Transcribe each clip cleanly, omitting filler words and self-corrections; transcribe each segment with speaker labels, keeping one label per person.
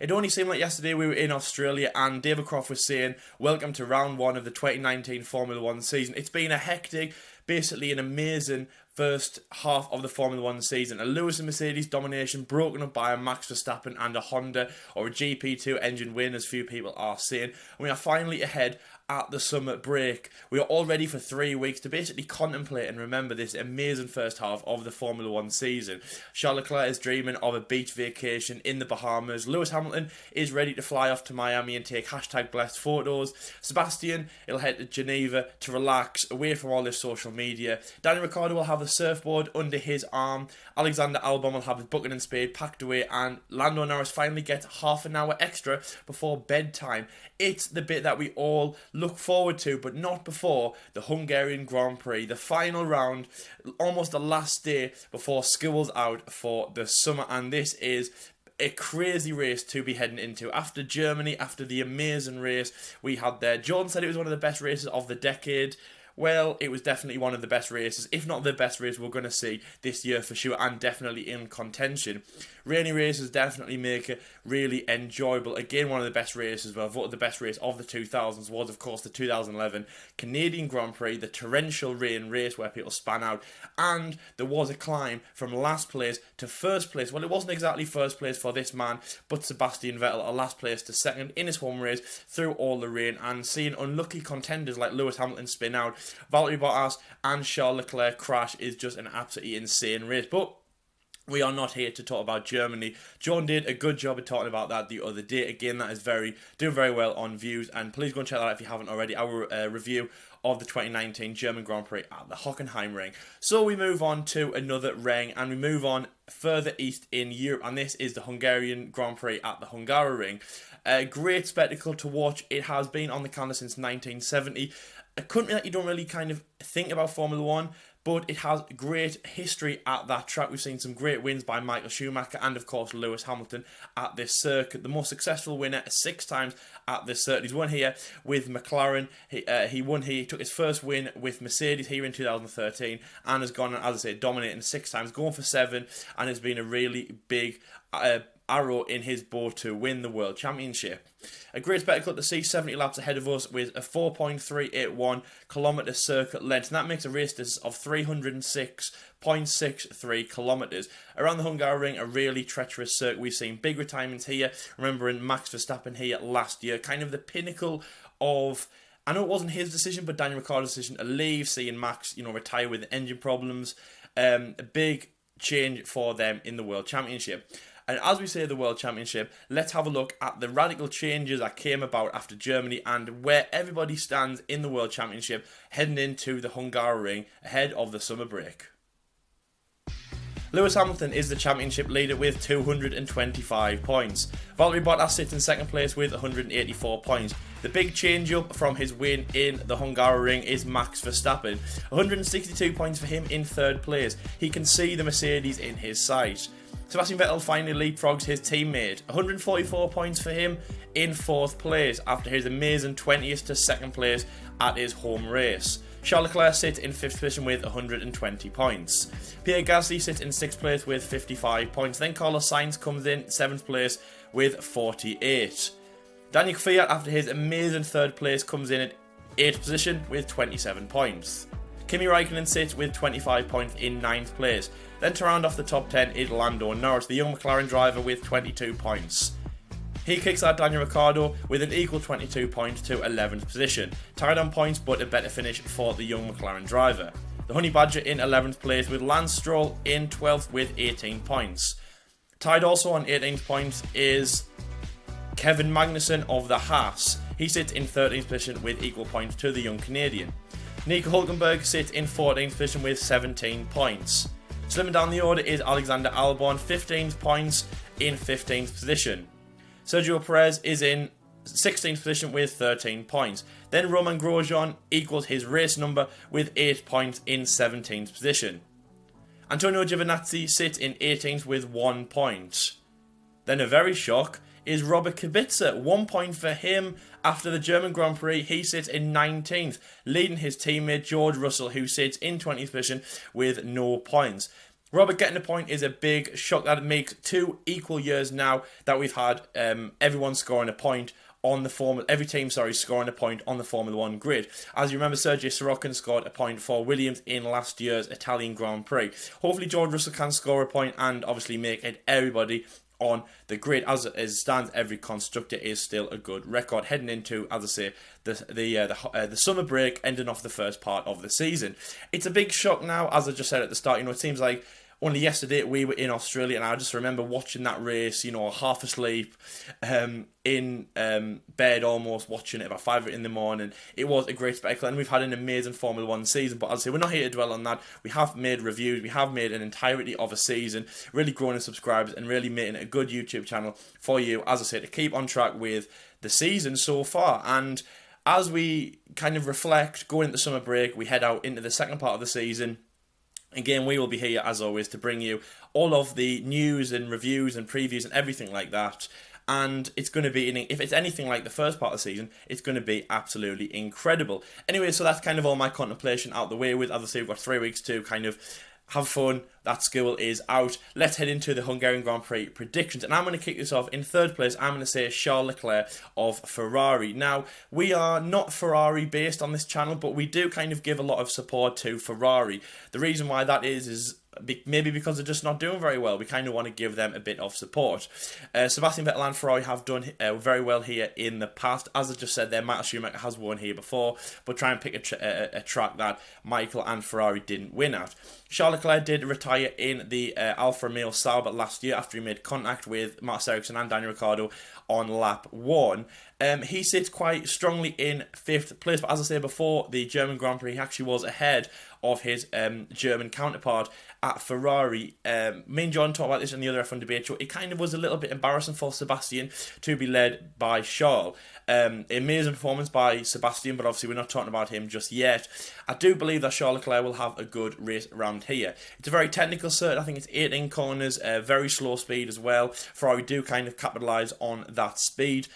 Speaker 1: It only seemed like yesterday we were in Australia and David Croft was saying, welcome to round one of the 2019 Formula 1 season. It's been a hectic, basically an amazing first half of the Formula 1 season. A Lewis and Mercedes domination broken up by a Max Verstappen and a Honda, or a GP2 engine win, as few people are saying. And we are finally ahead at the summer break. We are all ready for 3 weeks to basically contemplate and remember this amazing first half of the Formula 1 season. Charles Leclerc is dreaming of a beach vacation in the Bahamas. Lewis Hamilton is ready to fly off to Miami and take #blessed photos. Sebastian, he'll head to Geneva to relax away from all this social media. Daniel Ricciardo will have a surfboard under his arm. Alexander Albon will have his bucket and spade packed away, and Lando Norris finally gets half an hour extra before bedtime. It's the bit that we all look forward to, but not before the Hungarian Grand Prix, the final round, almost the last day before school's out for the summer. And this is a crazy race to be heading into. After Germany, after the amazing race we had there, Jordan said it was one of the best races of the decade. Well, it was definitely one of the best races, if not the best race we're going to see this year for sure, and definitely in contention. Rainy races definitely make it really enjoyable. Again, one of the best races, but I voted the best race of the 2000s was, of course, the 2011 Canadian Grand Prix, the torrential rain race where people span out, and there was a climb from last place to first place. Well, it wasn't exactly first place for this man, but Sebastian Vettel, a last place to second in his home race through all the rain, and seeing unlucky contenders like Lewis Hamilton spin out, Valtteri Bottas and Charles Leclerc crash is just an absolutely insane race. But we are not here to talk about Germany. John did a good job of talking about that the other day. Again, that is doing very well on views, and please go and check that out if you haven't already. Our review of the 2019 German Grand Prix at the Hockenheim Ring. So we move on to another ring, and we move on further east in Europe, and this is the Hungarian Grand Prix at the Hungaroring. A great spectacle to watch. It has been on the calendar since 1970. A country that you don't really kind of think about Formula 1, but it has great history at that track. We've seen some great wins by Michael Schumacher and, of course, Lewis Hamilton at this circuit. The most successful winner 6 times at this circuit. He's won here with McLaren. He took his first win with Mercedes here in 2013 and has gone, as I say, dominating 6 times, going for 7, and has been a really big arrow in his bow to win the World Championship. A great spectacle to see, 70 laps ahead of us with a 4.381 kilometre circuit length, and that makes a race distance of 306.63 kilometres. Around the Hungaroring, a really treacherous circuit. We've seen big retirements here, remembering Max Verstappen here last year, kind of the pinnacle of, I know it wasn't his decision, but Daniel Ricciardo's decision to leave, seeing Max, retire with engine problems. A big change for them in the World Championship. And as we say the World Championship, let's have a look at the radical changes that came about after Germany and where everybody stands in the World Championship heading into the Hungaroring ahead of the summer break. Lewis Hamilton is the championship leader with 225 points. Valtteri Bottas sits in second place with 184 points. The big change up from his win in the Hungaroring is Max Verstappen. 162 points for him in third place. He can see the Mercedes in his sight. Sebastian Vettel finally leapfrogs his teammate. 144 points for him in fourth place after his amazing 20th to second place at his home race. Charles Leclerc sits in 5th position with 120 points. Pierre Gasly sits in 6th place with 55 points. Then Carlos Sainz comes in 7th place with 48. Daniel Kvyat, after his amazing 3rd place, comes in at 8th position with 27 points. Kimi Raikkonen sits with 25 points in 9th place. Then to round off the top 10 is Lando Norris, the young McLaren driver, with 22 points. He kicks out Daniel Ricciardo with an equal 22 points to 11th position. Tied on points, but a better finish for the young McLaren driver. The Honey Badger in 11th place with Lance Stroll in 12th with 18 points. Tied also on 18 points is Kevin Magnussen of the Haas. He sits in 13th position with equal points to the young Canadian. Nico Hülkenberg sits in 14th position with 17 points. Slimming down the order is Alexander Albon, 15 points in 15th position. Sergio Perez is in 16th position with 13 points. Then Romain Grosjean equals his race number with 8 points in 17th position. Antonio Giovinazzi sits in 18th with 1 point. Then a very shock is Robert Kubica, 1 point for him after the German Grand Prix. He sits in 19th, leading his teammate George Russell, who sits in 20th position with no points. Robert getting a point is a big shock. That it makes 2 equal years now that we've had everyone scoring a point on the every team scoring a point on the Formula 1 grid. As you remember, Sergio Sorokin scored a point for Williams in last year's Italian Grand Prix. Hopefully George Russell can score a point and obviously make it everybody on the grid. As it stands, every constructor is still a good record heading into, as I say, the summer break, ending off the first part of the season. It's a big shock now, as I just said at the start. It seems like only yesterday we were in Australia, and I just remember watching that race, half asleep, in bed almost, watching it about 5 in the morning. It was a great spectacle, and we've had an amazing Formula 1 season, but as I say, we're not here to dwell on that. We have made reviews, we have made an entirety of a season, really growing in subscribers, and really making it a good YouTube channel for you, as I say, to keep on track with the season so far. And as we kind of reflect, going into summer break, we head out into the second part of the season. Again, we will be here, as always, to bring you all of the news and reviews and previews and everything like that. And it's going to be, if it's anything like the first part of the season, it's going to be absolutely incredible. Anyway, so that's kind of all my contemplation out the way with. As I say, we've got 3 weeks to kind of have fun. That school is out. Let's head into the Hungarian Grand Prix predictions. And I'm going to kick this off. In third place, I'm going to say Charles Leclerc of Ferrari. Now, we are not Ferrari based on this channel, but we do kind of give a lot of support to Ferrari. The reason why that is maybe because they're just not doing very well. We kind of want to give them a bit of support. Sebastian Vettel and Ferrari have done very well here in the past. As I just said there, Michael Schumacher has won here before, but try and pick a track that Michael and Ferrari didn't win at. Charles Leclerc did retire in the Alfa Romeo Sauber last year after he made contact with Marcus Ericsson and Daniel Ricciardo on lap 1. He sits quite strongly in 5th place, but as I said before, the German Grand Prix, he actually was ahead of his German counterpart at Ferrari. Me and John talked about this in the other F1 debate show. It kind of was a little bit embarrassing for Sebastian to be led by Charles. Amazing performance by Sebastian, but obviously we're not talking about him just yet. I do believe that Charles Leclerc will have a good race around here. It's a very technical circuit. I think it's 18 corners, very slow speed as well. Ferrari do kind of capitalise on that speed.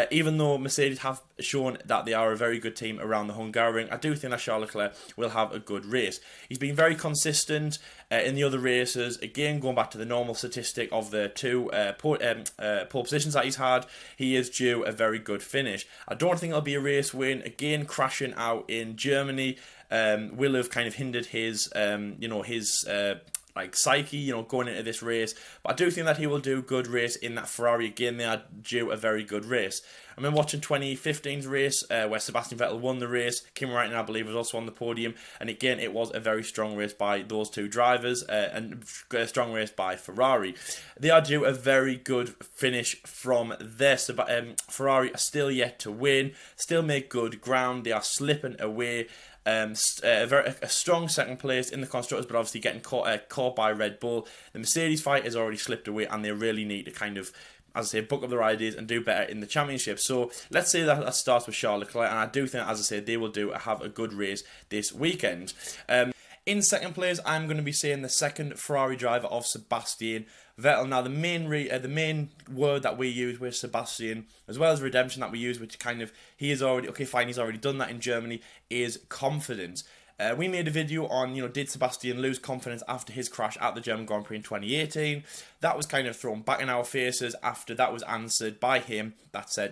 Speaker 1: Even though Mercedes have shown that they are a very good team around the Hungaroring, I do think that Charles Leclerc will have a good race. He's been very consistent in the other races. Again, going back to the normal statistic of the 2 pole positions that he's had, he is due a very good finish. I don't think it'll be a race win. Again, crashing out in Germany will have kind of hindered his, psyche, going into this race. But I do think that he will do a good race in that Ferrari. Again, they are due a very good race. I remember watching 2015's race where Sebastian Vettel won the race. Kimi Räikkönen, I believe, was also on the podium. And again, it was a very strong race by those 2 drivers and a strong race by Ferrari. They are due a very good finish from there. Ferrari are still yet to win, still make good ground. They are slipping away. A strong second place in the constructors, but obviously getting caught by Red Bull. The Mercedes fight has already slipped away, and they really need to kind of, as I say, book up their ideas and do better in the championship. So let's say that starts with Charles Leclerc, and I do think, as I say, they will have a good race this weekend. In second place, I'm going to be saying the second Ferrari driver of Sebastian Vettel. Now, the main word that we use with Sebastian, as well as redemption that we use, which kind of, he's already done that in Germany, is confidence. We made a video on, did Sebastian lose confidence after his crash at the German Grand Prix in 2018? That was kind of thrown back in our faces after that was answered by him. That said,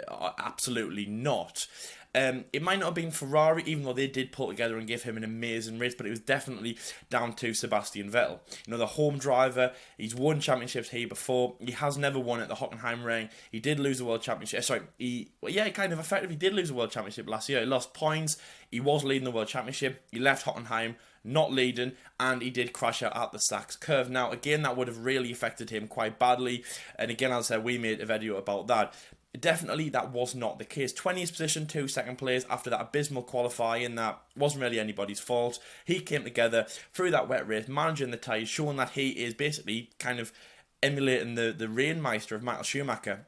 Speaker 1: absolutely not. It might not have been Ferrari, even though they did pull together and give him an amazing race, but it was definitely down to Sebastian Vettel. The home driver, he's won championships here before. He has never won at the Hockenheimring. He did lose the World Championship. He kind of effectively did lose the World Championship last year. He lost points. He was leading the World Championship. He left Hockenheim not leading, and he did crash out at the Sachs curve. Now, again, that would have really affected him quite badly. And again, as I said, we made a video about that. Definitely that was not the case. 20th position to second place after that abysmal qualifying that wasn't really anybody's fault. He came together through that wet race, managing the tyres, showing that he is basically kind of emulating the Rennmeister of Michael Schumacher.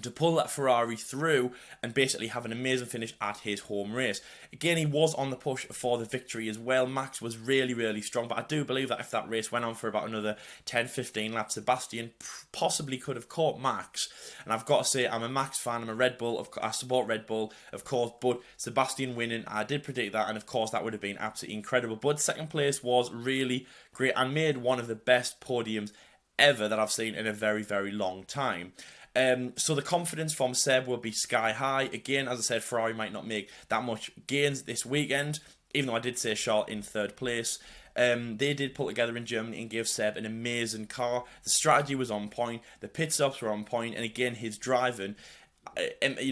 Speaker 1: to pull that Ferrari through and basically have an amazing finish at his home race. Again, he was on the push for the victory as well. Max was really, really strong, but I do believe that if that race went on for about another 10-15 laps, Sebastian possibly could have caught Max. And I've got to say, I'm a Max fan, I'm a Red Bull, I support Red Bull, of course, but Sebastian winning, I did predict that, and of course that would have been absolutely incredible. But second place was really great and made one of the best podiums ever that I've seen in a very, very long time. So the confidence from Seb will be sky high. Again, as I said, Ferrari might not make that much gains this weekend, even though I did say Charles in third place. They did pull together in Germany and give Seb an amazing car. The strategy was on point, the pit stops were on point, and again, his driving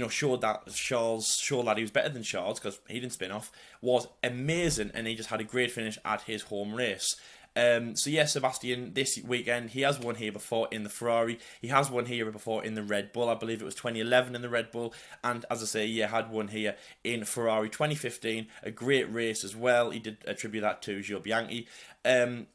Speaker 1: showed that he was better than Charles, because he didn't spin off, was amazing, and he just had a great finish at his home race. So yeah, Sebastian, this weekend, he has won here before in the Ferrari. He has won here before in the Red Bull. I believe it was 2011 in the Red Bull. And as I say, yeah, had won here in Ferrari 2015. A great race as well. He did attribute that to Gio Bianchi.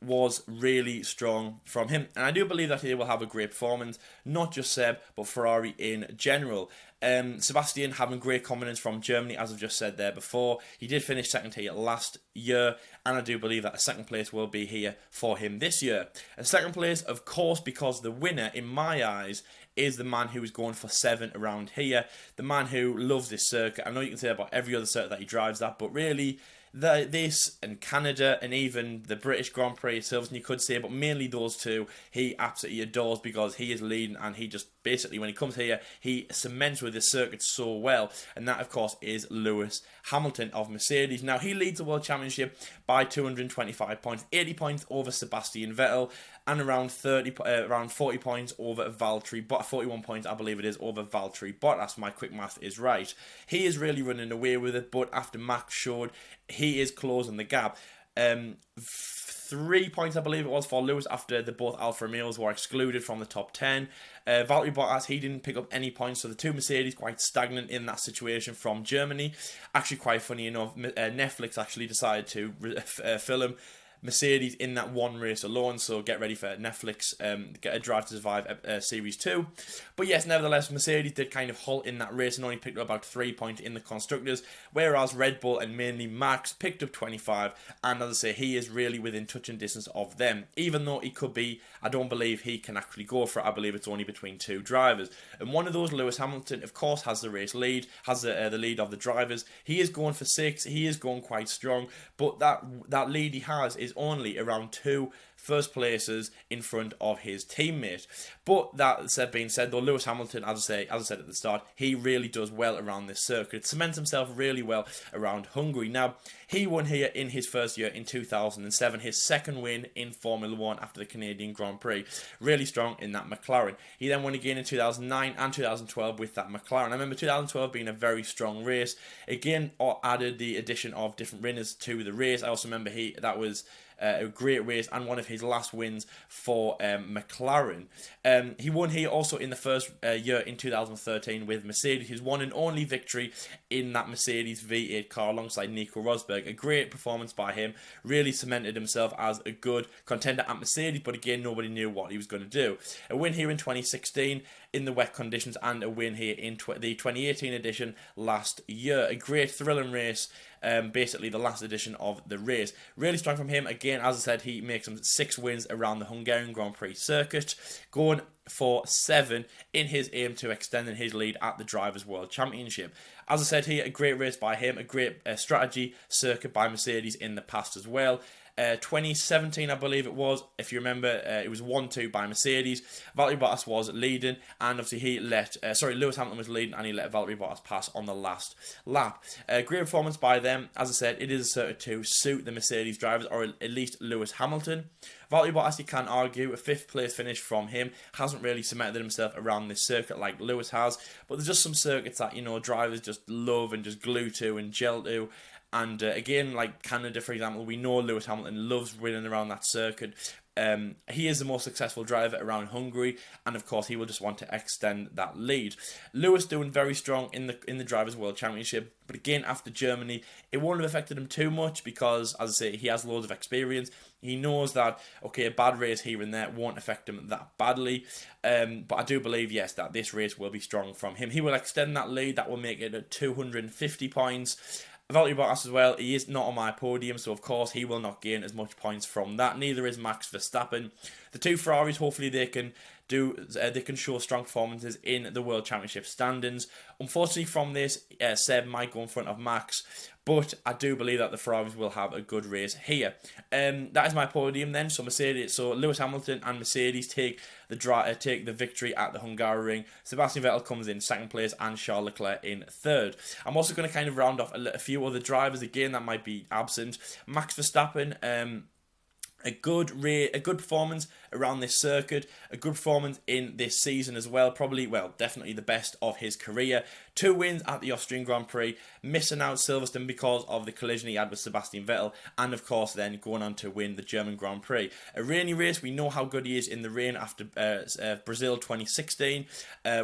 Speaker 1: Was really strong from him. And I do believe that he will have a great performance. Not just Seb, but Ferrari in general. Sebastian having great confidence from Germany, as I've just said there before. He did finish second here last year, and I do believe that a second place will be here for him this year. A second place, of course, because the winner, in my eyes, is the man who is going for 7 around here. The man who loves this circuit. I know you can say about every other circuit that he drives that, but really, this and Canada and even the British Grand Prix Silverstone, you could say, but mainly those two, he absolutely adores, because he is leading, and he just basically, when he comes here, he cements with this circuit so well. And that, of course, is Lewis Hamilton of Mercedes. Now, he leads the World Championship by 225 points, 80 points over Sebastian Vettel, and around 40 points over Valtteri Bottas, 41 points, I believe it is, over Valtteri Bottas. My quick math is right. He is really running away with it, but after Max showed, he is closing the gap. 3 points, I believe it was, for Lewis after both Alfa Romeos were excluded from the top 10. Valtteri Bottas, he didn't pick up any points, so the two Mercedes quite stagnant in that situation from Germany. Actually, quite funny enough, Netflix actually decided to film Mercedes in that one race alone, so get ready for Netflix, get a Drive to Survive Series 2. But yes, nevertheless, Mercedes did kind of halt in that race and only picked up about 3 points in the Constructors, whereas Red Bull and mainly Max picked up 25, and as I say, he is really within touching distance of them. Even though he could be, I don't believe he can actually go for it. I believe it's only between two drivers. And one of those, Lewis Hamilton, of course, has the race lead, has the lead of the drivers. He is going for 6, he is going quite strong, but that lead he has is only around 2 first places in front of his teammate. But that being said, though, Lewis Hamilton, as I said at the start, he really does well around this circuit. Cements himself really well around Hungary. Now, he won here in his first year in 2007, his second win in Formula 1 after the Canadian Grand Prix. Really strong in that McLaren. He then won again in 2009 and 2012 with that McLaren. I remember 2012 being a very strong race. Again, added the addition of different winners to the race. I also remember that was a great race and one of his last wins for McLaren. He won here also in the first year in 2013 with Mercedes, his one and only victory in that Mercedes V8 car alongside Nico Rosberg. A great performance by him, really cemented himself as a good contender at Mercedes, but again, nobody knew what he was going to do. A win here in 2016 in the wet conditions, and a win here in the 2018 edition last year. A great thrilling race, basically the last edition of the race. Really strong from him. Again, as I said, he makes some 6 wins around the Hungarian Grand Prix circuit, going for 7 in his aim to extending his lead at the Drivers' World Championship. As I said here, a great race by him, a great strategy circuit by Mercedes in the past as well. 2017, I believe it was, if you remember, it was 1-2 by Mercedes. Valtteri Bottas was leading, and obviously Lewis Hamilton was leading, and he let Valtteri Bottas pass on the last lap. Great performance by them. As I said, it is a circuit to suit the Mercedes drivers, or at least Lewis Hamilton. Valtteri Bottas, you can argue, a 5th place finish from him, hasn't really cemented himself around this circuit like Lewis has, but there's just some circuits that, drivers just love and just glue to and gel to. And again, like Canada, for example, we know Lewis Hamilton loves winning around that circuit. He is the most successful driver around Hungary, and of course he will just want to extend that lead. Lewis doing very strong in the Drivers' World Championship, but again after Germany it won't have affected him too much because, as I say, he has loads of experience. He knows that, okay, a bad race here and there won't affect him that badly. But I do believe, yes, that this race will be strong from him. He will extend that lead. That will make it at 250 points. Valtteri Bottas as well, he is not on my podium, so of course he will not gain as much points from that. Neither is Max Verstappen. The two Ferraris, hopefully they can show strong performances in the World Championship standings. Unfortunately from this, Seb might go in front of Max, but I do believe that the Ferraris will have a good race here. That is my podium then. So Lewis Hamilton and Mercedes take the victory at the Hungaroring. Sebastian Vettel comes in second place and Charles Leclerc in third. I'm also going to kind of round off a few other drivers again that might be absent. Max Verstappen, a good performance around this circuit, a good performance in this season as well, definitely the best of his career. 2 wins at the Austrian Grand Prix, missing out Silverstone because of the collision he had with Sebastian Vettel, and of course then going on to win the German Grand Prix. A rainy race, we know how good he is in the rain after Brazil 2016.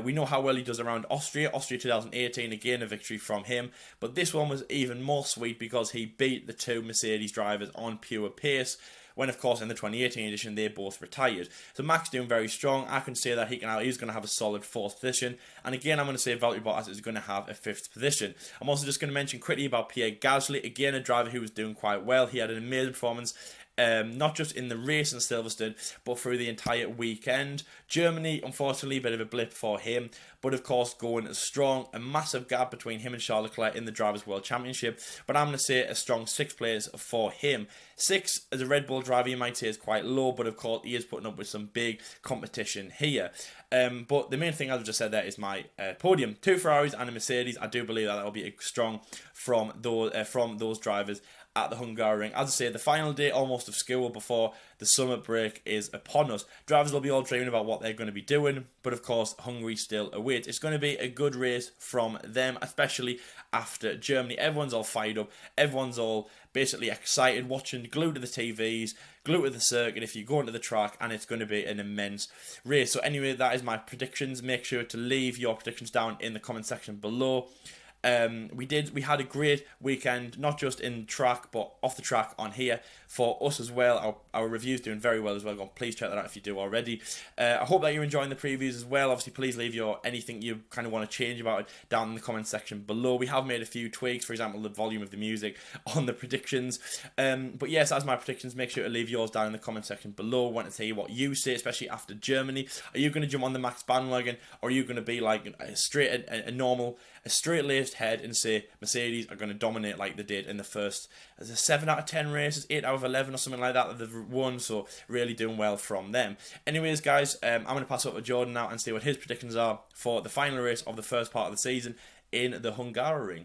Speaker 1: We know how well he does around Austria 2018, again a victory from him, but this one was even more sweet because he beat the 2 Mercedes drivers on pure pace, when of course in the 2018 edition they both retired. So Max doing very strong. I can say that he's going to have a solid 4th position, and again I'm going to say Valtteri Bottas is going to have a 5th position. I'm also just going to mention quickly about Pierre Gasly, again a driver who was doing quite well. He had an amazing performance, not just in the race in Silverstone, but through the entire weekend. Germany, unfortunately, a bit of a blip for him, but of course going strong. A massive gap between him and Charles Leclerc in the Drivers' World Championship, but I'm going to say a strong 6th place for him. 6 as a Red Bull driver, you might say, is quite low, but of course he is putting up with some big competition here. But the main thing, as I just said, there is my podium. 2 Ferraris and a Mercedes. I do believe that will be strong from those drivers at the Hungarian. As I say, the final day almost of school before the summer break is upon us. Drivers will be all dreaming about what they're going to be doing, but of course Hungary still awaits. It's going to be a good race from them, especially after Germany. Everyone's all fired up, everyone's all basically excited, watching, glued to the TVs, glued to the circuit if you go into the track, and it's going to be an immense race. So anyway, that is my predictions. Make sure to leave your predictions down in the comment section below. We had a great weekend, not just in track but off the track on here for us as well. Our review's doing very well as well. Please check that out if you do already. I hope that you're enjoying the previews as well. Obviously, please leave anything you kind of want to change about it down in the comment section below. We have made a few tweaks, for example the volume of the music on the predictions, but yes, as my predictions, make sure to leave yours down in the comment section below. I want to hear what you say, especially after Germany. Are you going to jump on the Max bandwagon, or are you going to be like a straight-laced head and say Mercedes are going to dominate like they did in the first 7 out of 10 races, 8 out of 11 or something like that they've won? So really doing well from them. Anyways guys, I'm going to pass over to Jordan now and see what his predictions are for the final race of the first part of the season in the Hungaroring.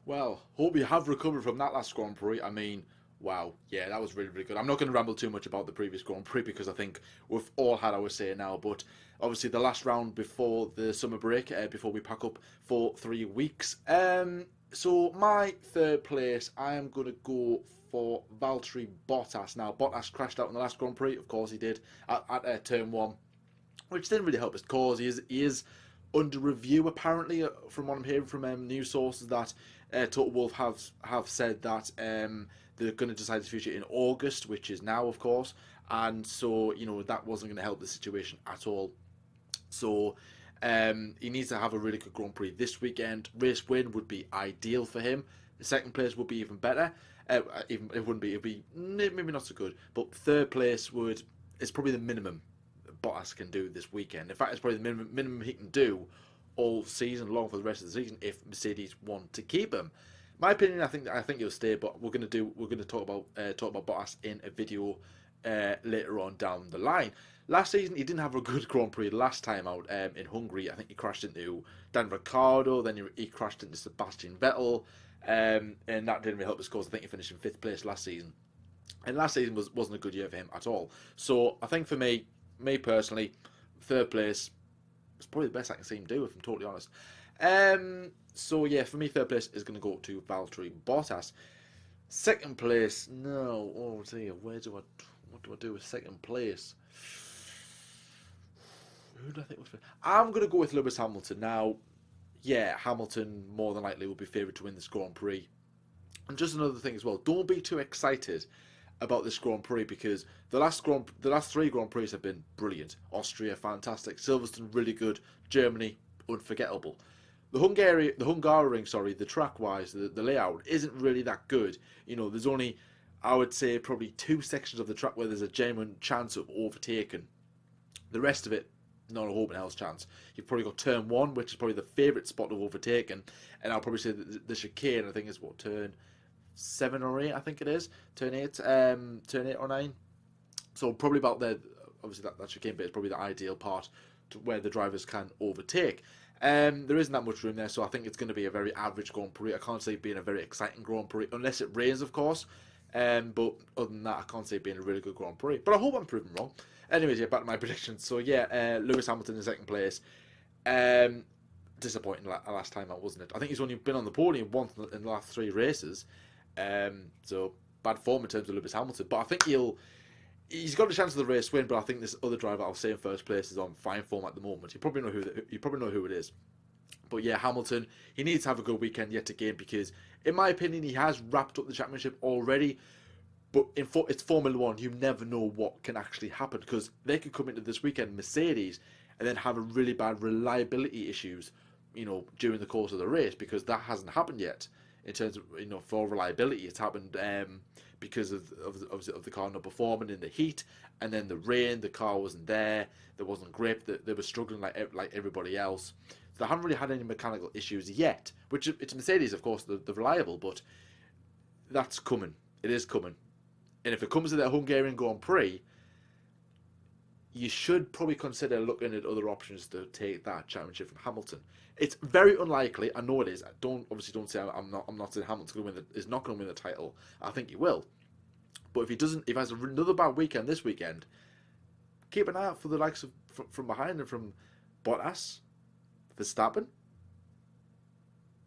Speaker 2: Well, hope you have recovered from that last Grand Prix. I mean, wow, yeah, that was really, really good. I'm not going to ramble too much about the previous Grand Prix because I think we've all had our say now, but obviously the last round before the summer break, before we pack up for 3 weeks. So my 3rd place, I am going to go for Valtteri Bottas. Now, Bottas crashed out in the last Grand Prix, of course he did, at Turn 1, which didn't really help his cause. He is under review, apparently, from what I'm hearing from news sources, that Total Wolff have said that they're going to decide his future in August, which is now, of course, and so, you know, that wasn't going to help the situation at all. So he needs to have a really good Grand Prix this weekend. Race win would be ideal for him. The 2nd place would be even better. It'd be maybe not so good, but 3rd place is probably the minimum Bottas can do this weekend. In fact, it's probably the minimum he can do all season long for the rest of the season if Mercedes want to keep him. My opinion, I think he'll stay, but we're going to talk about Bottas in a video later on down the line. Last season, he didn't have a good Grand Prix last time out in Hungary. I think he crashed into Dan Ricciardo, then he crashed into Sebastian Vettel, and that didn't really help his cause. I think he finished in 5th place last season. And last season wasn't a good year for him at all. So I think for me personally, 3rd place is probably the best I can see him do, if I'm totally honest. So yeah, for me, third place is going to go to Valtteri Bottas. Second place, no. Oh dear, what do I do with second place? Who do I think was? I'm going to go with Lewis Hamilton now. Yeah, Hamilton more than likely will be favoured to win this Grand Prix. And just another thing as well, don't be too excited about this Grand Prix because the last three Grand Prix have been brilliant. Austria, fantastic. Silverstone, really good. Germany, unforgettable. The track-wise, the layout isn't really that good. You know, there's only, I would say, probably 2 sections of the track where there's a genuine chance of overtaking. The rest of it, not a hope in hell's chance. You've probably got turn 1, which is probably the favourite spot of overtaking, and I'll probably say that the chicane, I think, is what, turn 7 or 8, I think it is. Turn 8 or 9. So probably about there, obviously that chicane bit is probably the ideal part to where the drivers can overtake. There isn't that much room there, so I think it's going to be a very average Grand Prix. I can't see it being a very exciting Grand Prix, unless it rains, of course. But other than that, I can't see it being a really good Grand Prix. But I hope I'm proven wrong. Anyways, yeah, back to my predictions. So yeah, Lewis Hamilton in second place. Disappointing last time out, wasn't it? I think he's only been on the podium once in the last 3 races. So bad form in terms of Lewis Hamilton. But I think he's got a chance of the race win. But I think this other driver I'll say in first place is on fine form at the moment. You probably know who it is. But yeah, Hamilton, he needs to have a good weekend yet again because, in my opinion, he has wrapped up the championship already. But it's Formula 1, you never know what can actually happen because they could come into this weekend, Mercedes, and then have a really bad reliability issues, you know, during the course of the race because that hasn't happened yet in terms of, you know, for reliability. It's happened because of the car not performing in the heat and then the rain. The car wasn't there. There wasn't grip. They were struggling like everybody else. So they haven't really had any mechanical issues yet. Which it's Mercedes, of course, they're reliable, but that's coming. It is coming. And if it comes to the Hungarian Grand Prix, you should probably consider looking at other options to take that championship from Hamilton. It's very unlikely. I know it is. Don't say I'm not saying Hamilton is not going to win the title. I think he will. But if he has another bad weekend this weekend, keep an eye out for the likes of from behind and from Bottas, Verstappen.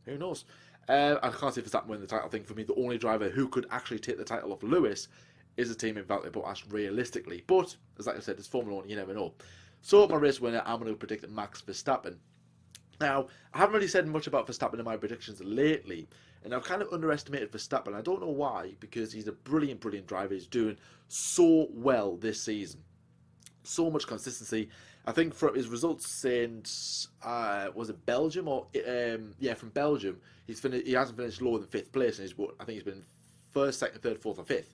Speaker 2: Who knows? I can't see Verstappen winning the title. I think for me, the only driver who could actually take the title off Lewis is a team in Valtteri Bottas realistically. But, as like I said, it's Formula 1, you never know. So, my race winner, I'm going to predict Max Verstappen. Now, I haven't really said much about Verstappen in my predictions lately, and I've kind of underestimated Verstappen. I don't know why, because he's a brilliant, brilliant driver. He's doing so well this season. So much consistency. I think from his results since was it Belgium or from Belgium, he hasn't finished lower than 5th place, and I think he's been 1st, 2nd, 3rd, 4th, or 5th,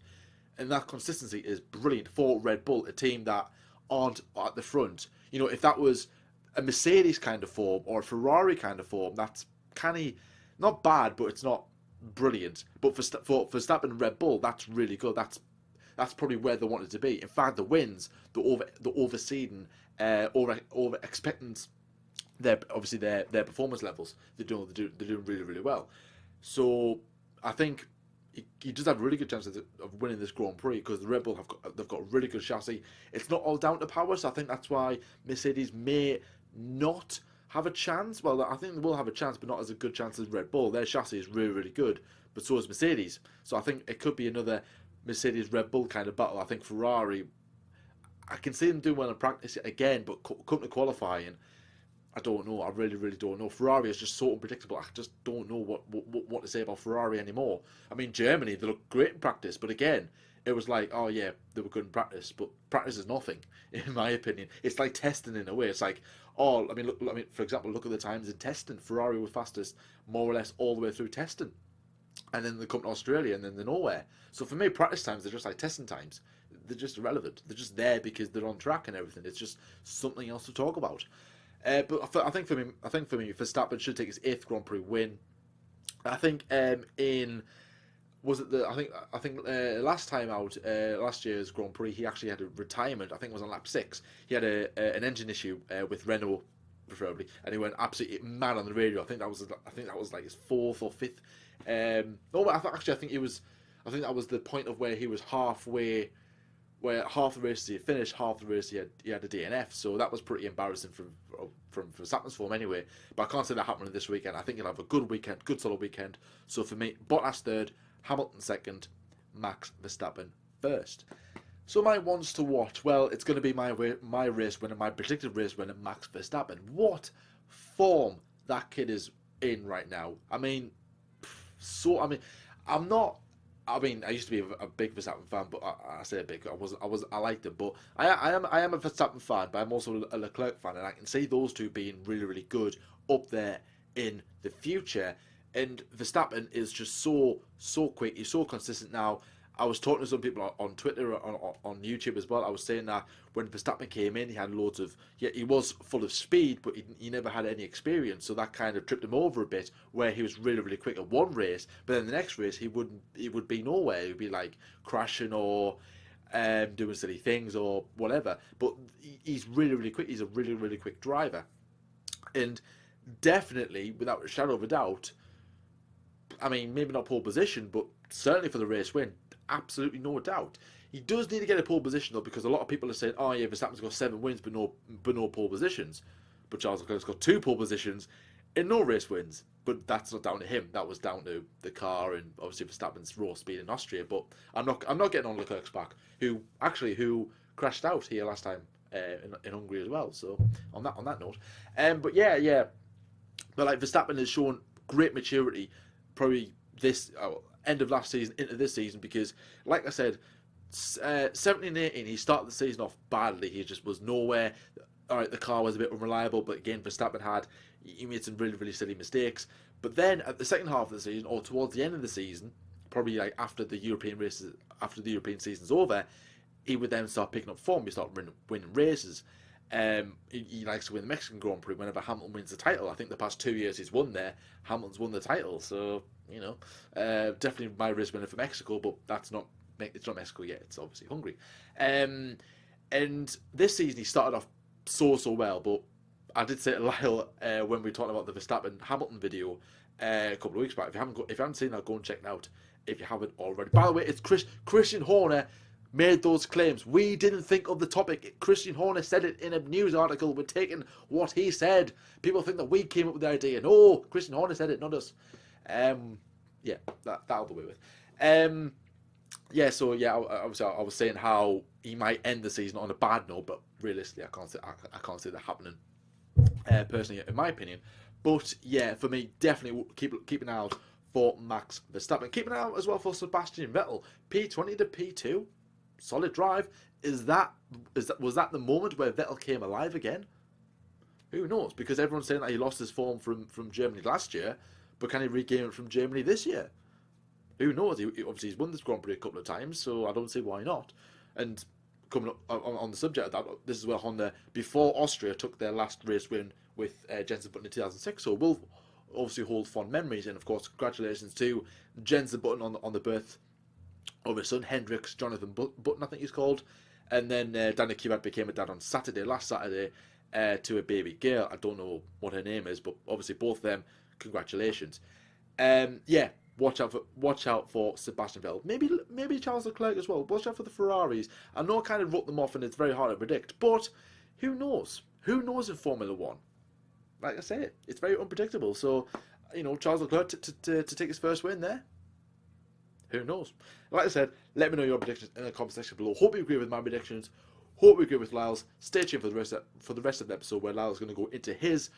Speaker 2: and that consistency is brilliant for Red Bull, a team that aren't at the front. You know, if that was a Mercedes kind of form or a Ferrari kind of form, that's kind of not bad, but it's not brilliant. But for Verstappen and Red Bull, that's really good. That's probably where they wanted to be. In fact, the wins, the overseeding, over expectant, their performance levels. They're doing really, really well. So I think he does have a really good chance of winning this Grand Prix because the Red Bull they've got a really good chassis. It's not all down to power, so I think that's why Mercedes may not have a chance. Well, I think they will have a chance, but not as a good chance as Red Bull. Their chassis is really, really good, but so is Mercedes. So I think it could be another Mercedes-Red Bull kind of battle. I think Ferrari, I can see them doing well in practice again, but come to qualifying, I don't know. I really, really don't know. Ferrari is just so unpredictable. I just don't know what to say about Ferrari anymore. I mean, Germany, they look great in practice, but again, it was like, oh yeah, they were good in practice, but practice is nothing, in my opinion. It's like testing in a way. It's like, for example, look at the times in testing. Ferrari were fastest more or less all the way through testing, and then they come to Australia, and then they're nowhere. So for me, practice times are just like testing times. They're just irrelevant. They're just there because they're on track and everything. It's just something else to talk about. But I think for me, Verstappen should take his 8th Grand Prix win. I think last time out, last year's Grand Prix, he actually had a retirement. I think it was on lap 6. He had an engine issue with Renault, preferably, and he went absolutely mad on the radio. I think that was like his 4th or 5th. I think that was the point of where he was halfway where half the races he had finished, half the race he had a DNF. So that was pretty embarrassing from Verstappen's form anyway. But I can't see that happening this weekend. I think he'll have a good weekend, good solid weekend. So for me, Bottas third, Hamilton second, Max Verstappen first. So my ones to watch, well, it's going to be my race winner, my predicted race winner, Max Verstappen. What form that kid is in right now. I'm not. I used to be a big Verstappen fan, but I say big. I liked him, but I am a Verstappen fan, but I'm also a Leclerc fan, and I can see those two being really, really good up there in the future. And Verstappen is just so quick. He's so consistent now. I was talking to some people on Twitter, on YouTube as well. I was saying that when Verstappen came in, he had loads of... Yeah, he was full of speed, but he never had any experience. So that kind of tripped him over a bit, where he was really, really quick at one race. But then the next race, he would be nowhere. He would be like crashing or doing silly things or whatever. But he's really, really quick. He's a really, really quick driver. And definitely, without a shadow of a doubt, maybe not pole position, but certainly for the race win, absolutely no doubt. He does need to get a pole position though, because a lot of people are saying, "Oh yeah, Verstappen's got 7 wins but no pole positions." But Charles Leclerc's got 2 pole positions and no race wins. But that's not down to him. That was down to the car and obviously Verstappen's raw speed in Austria. But I'm not getting on Leclerc's back, who crashed out here last time in Hungary as well. So on that note, but yeah. But like Verstappen has shown great maturity, probably this end of last season into this season, because like I said, 17-18 he started the season off badly. He just was nowhere. Alright, the car was a bit unreliable, but again Verstappen he made some really, really silly mistakes. But then at the second half of the season, or towards the end of the season, probably like after the European season's over, he would then start picking up form. He start winning races. He likes to win the Mexican Grand Prix whenever Hamilton wins the title. I think the past 2 years he's won there, Hamilton's won the title. So definitely my race winner for Mexico, but it's not Mexico yet. It's obviously Hungary. And this season he started off so well, but I did say to Lyle when we talked about the Verstappen Hamilton video a couple of weeks back. If you haven't seen that, go and check it out if you haven't already. By the way, it's Christian Horner made those claims. We didn't think of the topic. Christian Horner said it in a news article. We're taking what he said. People think that we came up with the idea. No, Christian Horner said it, not us. Yeah, that'll be with. Obviously I was saying how he might end the season on a bad note, but realistically, I can't see that happening. Personally, in my opinion. But yeah, for me, definitely keep an eye out for Max Verstappen. Keep an eye out as well for Sebastian Vettel. P20 to P2. Solid drive. Was that the moment where Vettel came alive again? Who knows? Because everyone's saying that he lost his form from Germany last year, but can he regain it from Germany this year? Who knows? He's won this Grand Prix a couple of times, so I don't see why not. And coming up on the subject of that, this is where Honda, before Austria, took their last race win with Jenson Button in 2006. So we'll obviously hold fond memories, and of course, congratulations to Jenson Button on the birth of his son, Hendrix Jonathan Button, I think he's called. And then Daniel Kvyat became a dad on last Saturday, to a baby girl. I don't know what her name is, but obviously both of them, congratulations. Watch out for Sebastian Vettel. Maybe Charles Leclerc as well. Watch out for the Ferraris. I know I kind of wrote them off and it's very hard to predict, but who knows? Who knows in Formula 1? Like I say, it's very unpredictable. So, Charles Leclerc to take his first win there. Who knows? Like I said, let me know your predictions in the comment section below. Hope you agree with my predictions. Hope you agree with Lyle's. Stay tuned for the rest of the episode, where Lyle's going to go into his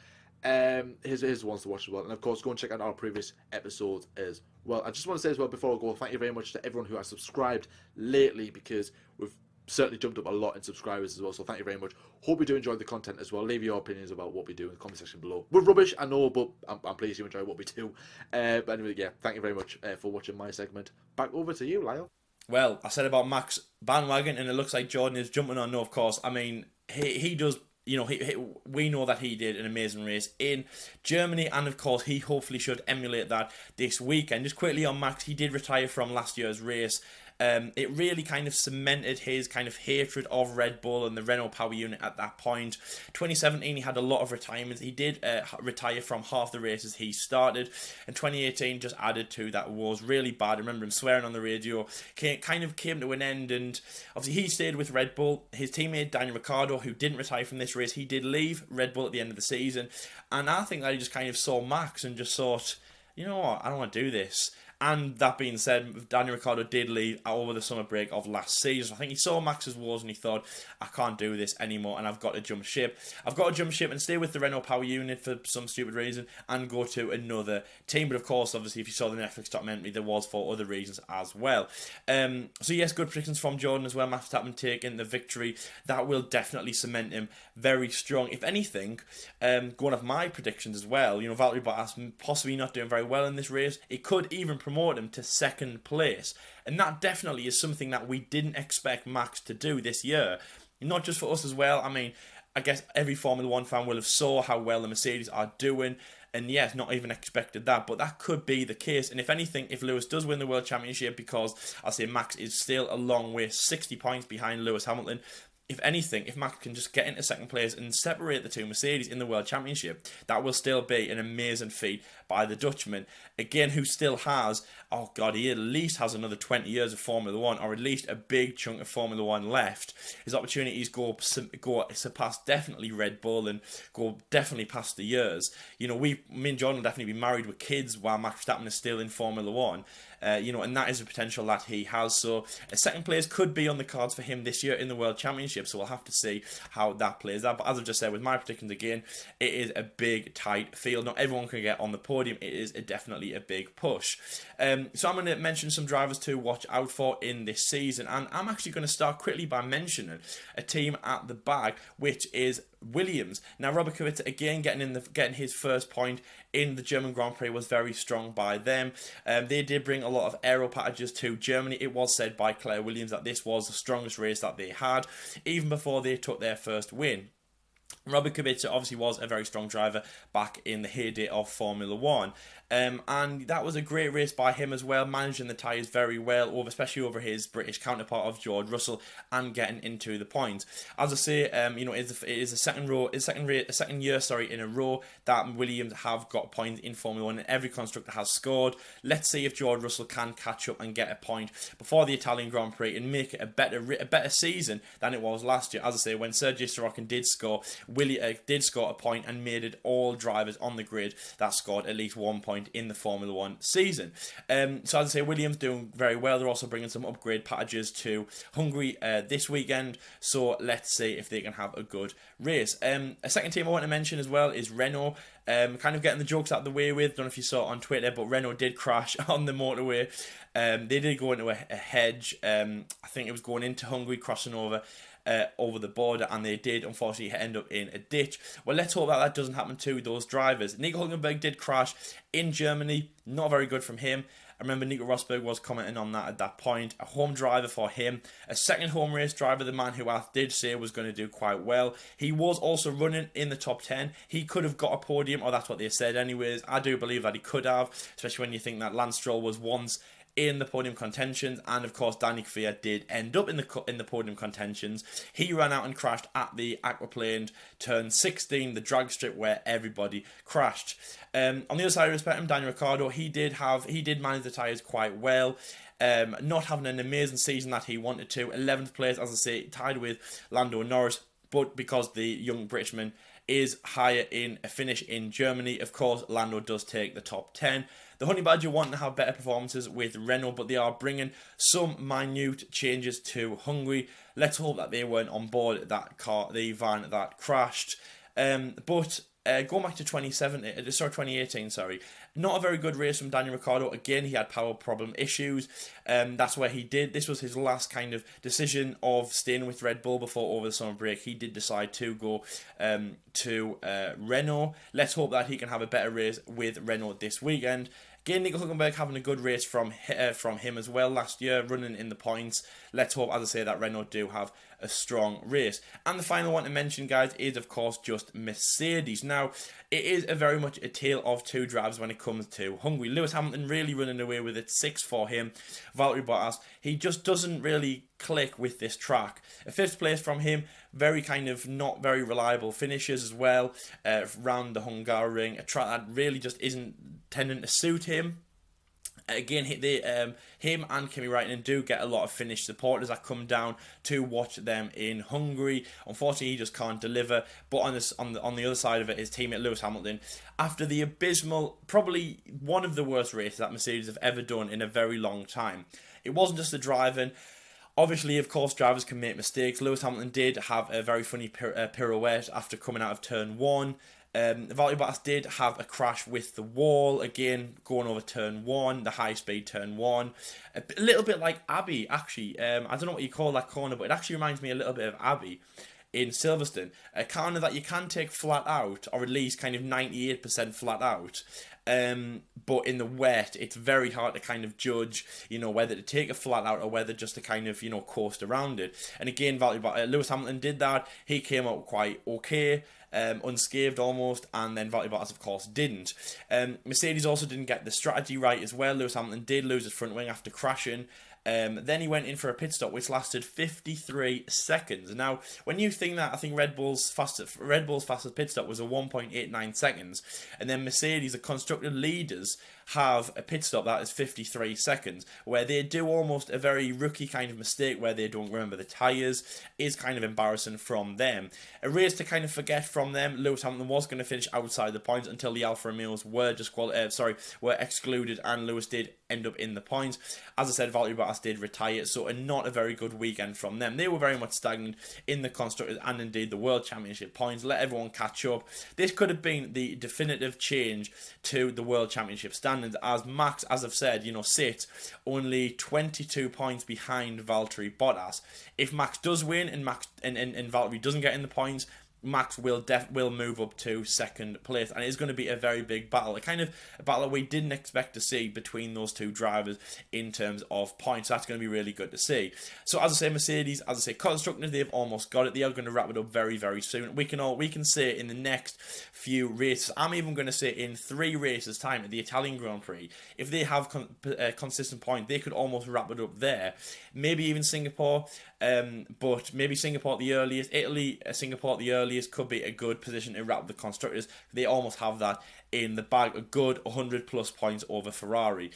Speaker 2: ones to watch as well. And of course, go and check out our previous episodes as well. I just want to say as well before I go, thank you very much to everyone who has subscribed lately, because we've certainly jumped up a lot in subscribers as well. So thank you very much. Hope you do enjoy the content as well. Leave your opinions about what we do in the comment section below. We're rubbish, I know, but I'm pleased you enjoy what we do. But anyway, yeah, thank you very much for watching my segment. Back over to you, Lyle.
Speaker 1: Well, I said about Max bandwagon, and it looks like Jordan is jumping on. No, of course. I mean, he does. We know that he did an amazing race in Germany, and of course he hopefully should emulate that this weekend. Just quickly on Max, he did retire from last year's race. It really kind of cemented his kind of hatred of Red Bull and the Renault power unit at that point. 2017, he had a lot of retirements. He did retire from half the races he started, and 2018 just added to that. Was really bad. I remember him swearing on the radio. Kind of came to an end, and obviously he stayed with Red Bull. His teammate Daniel Ricciardo, who didn't retire from this race, he did leave Red Bull at the end of the season, and I think that he just kind of saw Max and just thought, you know what, I don't want to do this. And that being said, Daniel Ricciardo did leave over the summer break of last season. I think he saw Max's woes and he thought, I can't do this anymore and I've got to jump ship. I've got to jump ship and stay with the Renault power unit for some stupid reason and go to another team. But of course, obviously, if you saw the Netflix documentary, there was for other reasons as well. So yes, good predictions from Jordan as well. Max Verstappen taking the victory. That will definitely cement him very strong. If anything, going off my predictions as well, you know, Valtteri Bottas possibly not doing very well in this race. It could even promote him to second place, and that definitely is something that we didn't expect Max to do this year, not just for us as well. I mean, I guess every Formula 1 fan will have saw how well the Mercedes are doing, and yes, not even expected that, but that could be the case. And if anything, if Lewis does win the World Championship, because I say Max is still a long way, 60 points behind Lewis Hamilton, if anything, if Max can just get into second place and separate the two Mercedes in the World Championship, that will still be an amazing feat by the Dutchman. Again, who still has, oh God, he at least has another 20 years of Formula 1, or at least a big chunk of Formula 1 left. His opportunities go surpass definitely Red Bull and go definitely past the years. You know, me and John will definitely be married with kids while Max Verstappen is still in Formula 1. You know, and that is a potential that he has. So a second place could be on the cards for him this year in the World Championship. So we'll have to see how that plays out. But as I've just said, with my predictions again, it is a big, tight field. Not everyone can get on the podium. It is definitely a big push. So I'm going to mention some drivers to watch out for in this season. And I'm actually going to start quickly by mentioning a team at the back, which is Williams. Now, Robert Kubica again getting his first point in the German Grand Prix was very strong by them. They did bring a lot of aero packages to Germany. It was said by Claire Williams that this was the strongest race that they had, even before they took their first win. Robert Kubica obviously was a very strong driver back in the heyday of Formula 1. And that was a great race by him as well, managing the tyres very well, especially over his British counterpart of George Russell, and getting into the points. As I say, you know, it is a second year in a row that Williams have got points in Formula 1, and every constructor has scored. Let's see if George Russell can catch up and get a point before the Italian Grand Prix and make it a better season than it was last year. As I say, when Sergio Sorokin did score, did score a point and made it all drivers on the grid that scored at least 1 point in the Formula 1 season. So as I say, Williams doing very well. They're also bringing some upgrade packages to Hungary this weekend, so let's see if they can have a good race. A second team I want to mention as well is Renault. Kind of getting the jokes out of the way with, don't know if you saw it on Twitter, but Renault did crash on the motorway. They did go into a hedge. I think it was going into Hungary, crossing over the border, and they did unfortunately end up in a ditch. Well, let's hope that doesn't happen to those drivers. Nico Hülkenberg did crash in Germany, not very good from him. I remember Nico Rosberg was commenting on that at that point. A home driver for him, a second home race driver, the man who I did say was going to do quite well. He was also running in the top 10. He could have got a podium, or that's what they said anyways. I do believe that he could have, especially when you think that Lance Stroll was once in the podium contentions, and of course Danny Kvyat did end up in the podium contentions. He ran out and crashed at the aquaplaned turn 16, the drag strip where everybody crashed. On the other side of the spectrum, Daniel Ricciardo, he did manage the tyres quite well. Not having an amazing season that he wanted to. 11th place, as I say, tied with Lando Norris, but because the young Britishman is higher in a finish in Germany, of course Lando does take the top 10. The Honey Badger want to have better performances with Renault, but they are bringing some minute changes to Hungary. Let's hope that they weren't on board that car, the van that crashed. But going back to 2018, not a very good race from Daniel Ricciardo. Again, he had power problem issues. That's where this was his last kind of decision of staying with Red Bull before over the summer break. He did decide to go to Renault. Let's hope that he can have a better race with Renault this weekend. Again, Nico Hülkenberg having a good race from him as well last year, running in the points. Let's hope, as I say, that Renault do have a strong race. And the final one to mention, guys, is of course just Mercedes. Now, it is very much a tale of two drivers when it comes to Hungary. Lewis Hamilton really running away with it, 6 for him. Valtteri Bottas, he just doesn't really click with this track. A 5th place from him, very kind of not very reliable finishes as well around the Hungaroring, a track that really just isn't tending to suit him. Again, him and Kimi Raikkonen do get a lot of Finnish supporters that come down to watch them in Hungary. Unfortunately, he just can't deliver. But on the other side of it, his teammate Lewis Hamilton, after the abysmal, probably one of the worst races that Mercedes have ever done in a very long time. It wasn't just the driving. Obviously, of course, drivers can make mistakes. Lewis Hamilton did have a very funny pirouette after coming out of turn 1. Valtteri Bottas did have a crash with the wall, again going over turn 1, the high speed turn 1. A little bit like Abbey, actually. I don't know what you call that corner, but it actually reminds me a little bit of Abbey in Silverstone. A corner that you can take flat out, or at least kind of 98% flat out. But in the wet, it's very hard to kind of judge, whether to take a flat out or whether just to kind of, coast around it. And again, Lewis Hamilton did that. He came out quite okay. Unscathed almost, and then Valtteri Bottas of course didn't. Mercedes also didn't get the strategy right as well. Lewis Hamilton did lose his front wing after crashing. Then he went in for a pit stop which lasted 53 seconds. Now, when you think that, I think Red Bull's fastest pit stop was a 1.89 seconds, and then Mercedes, the constructor leaders, have a pit stop that is 53 seconds, where they do almost a very rookie kind of mistake where they don't remember the tyres, is kind of embarrassing from them. A race to kind of forget from them. Lewis Hamilton was going to finish outside the points until the Alfa Romeos were excluded, and Lewis did end up in the points. As I said, Valtteri Bottas did retire, so not a very good weekend from them. They were very much stagnant in the Constructors and indeed the World Championship points. Let everyone catch up. This could have been the definitive change to the World Championship standings, as Max, as I've said, sits only 22 points behind Valtteri Bottas. If Max does win and Valtteri doesn't get in the points, Max will move up to 2nd place, and it's going to be a very big battle. A kind of a battle that we didn't expect to see between those two drivers in terms of points. That's going to be really good to see. So as I say, Mercedes, constructors, they've almost got it. They are going to wrap it up very, very soon. We can say in the next few races, I'm even going to say in 3 races time at the Italian Grand Prix, if they have consistent point, they could almost wrap it up there. Maybe even Singapore. But maybe Singapore at the earliest. Italy, Singapore at the earliest could be a good position to wrap the constructors. They almost have that in the bag. A good 100 plus points over Ferrari.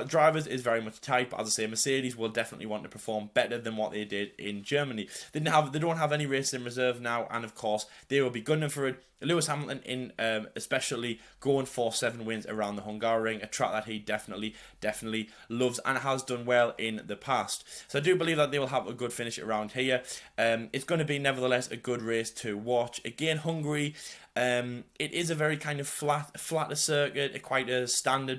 Speaker 1: Drivers is very much tight, but as I say, Mercedes will definitely want to perform better than what they did in Germany. They don't have any races in reserve now, and of course they will be gunning for it. Lewis Hamilton especially going for 7 wins around the Hungaroring, a track that he definitely loves and has done well in the past. So I do believe that they will have a good finish around here. It's going to be nevertheless a good race to watch. Again, Hungary, it is a very kind of flatter circuit, quite a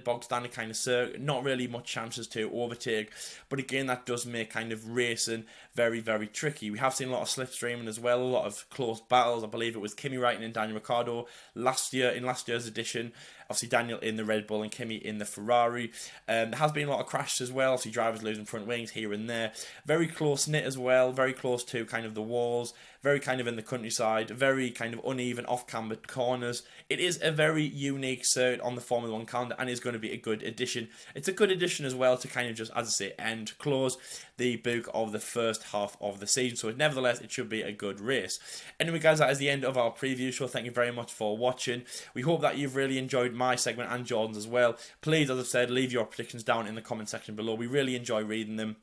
Speaker 1: bog standard kind of circuit, not really much chances to overtake, but again that does make kind of racing very, very tricky. We have seen a lot of slipstreaming as well, a lot of close battles. I believe it was Kimi Raikkonen and Daniel Ricciardo in last year's edition. Obviously Daniel in the Red Bull and Kimi in the Ferrari. There has been a lot of crashes as well, obviously drivers losing front wings here and there. Very close knit as well, very close to kind of the walls, very kind of in the countryside, very kind of uneven off-camber corners. It is a very unique circuit on the Formula 1 calendar, and is going to be a good addition. It's a good addition as well to kind of just, as I say, close the book of the first half of the season. So nevertheless, it should be a good race. Anyway, guys, that is the end of our preview show. Thank you very much for watching. We hope that you've really enjoyed my segment and Jordan's as well. Please, as I've said, leave your predictions down in the comment section below. We really enjoy reading them.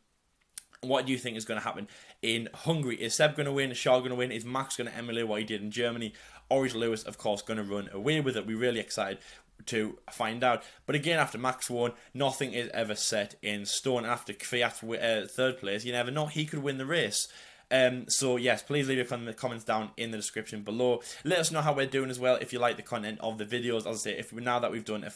Speaker 1: What do you think is going to happen in Hungary? Is Seb going to win? Is Charles going to win? Is Max going to emulate what he did in Germany? Or is Lewis, of course, going to run away with it? We're really excited to find out. But again, after Max won, nothing is ever set in stone. After Kvyat's 3rd place, you never know, he could win the race. So yes, please leave your comments down in the description below. Let us know how we're doing as well, if you like the content of the videos. As I say, now that we've done a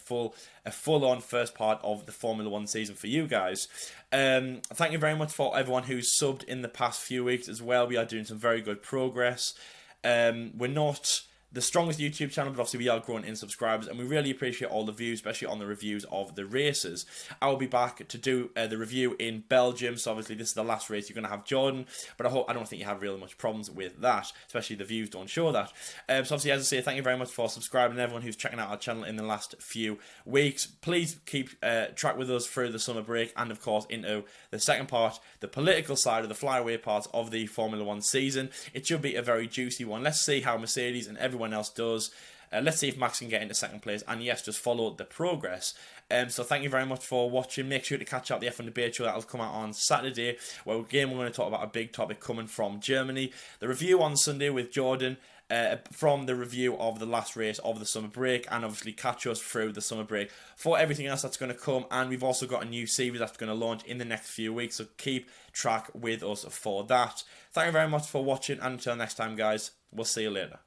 Speaker 1: full-on first part of the Formula 1 season for you guys. Thank you very much for everyone who's subbed in the past few weeks as well. We are doing some very good progress. We're not the strongest YouTube channel, but obviously we are growing in subscribers, and we really appreciate all the views, especially on the reviews of the races. I will be back to do the review in Belgium, so obviously this is the last race you're going to have Jordan, but I don't think you have really much problems with that, especially the views don't show that. So obviously, as I say, thank you very much for subscribing, and everyone who's checking out our channel in the last few weeks. Please keep track with us through the summer break, and of course into the second part, the political side of the flyaway part of the Formula 1 season. It should be a very juicy one. Let's see how Mercedes and everyone else does. Let's see if Max can get into second place, and yes, just follow the progress. So thank you very much for watching. Make sure to catch out the F1 debate show that'll come out on Saturday, where again we're going to talk about a big topic coming from Germany. The review on Sunday with Jordan, from the review of the last race of the summer break, and obviously catch us through the summer break for everything else that's going to come. And we've also got a new series that's going to launch in the next few weeks, so keep track with us for that. Thank you very much for watching, and until next time guys, we'll see you later.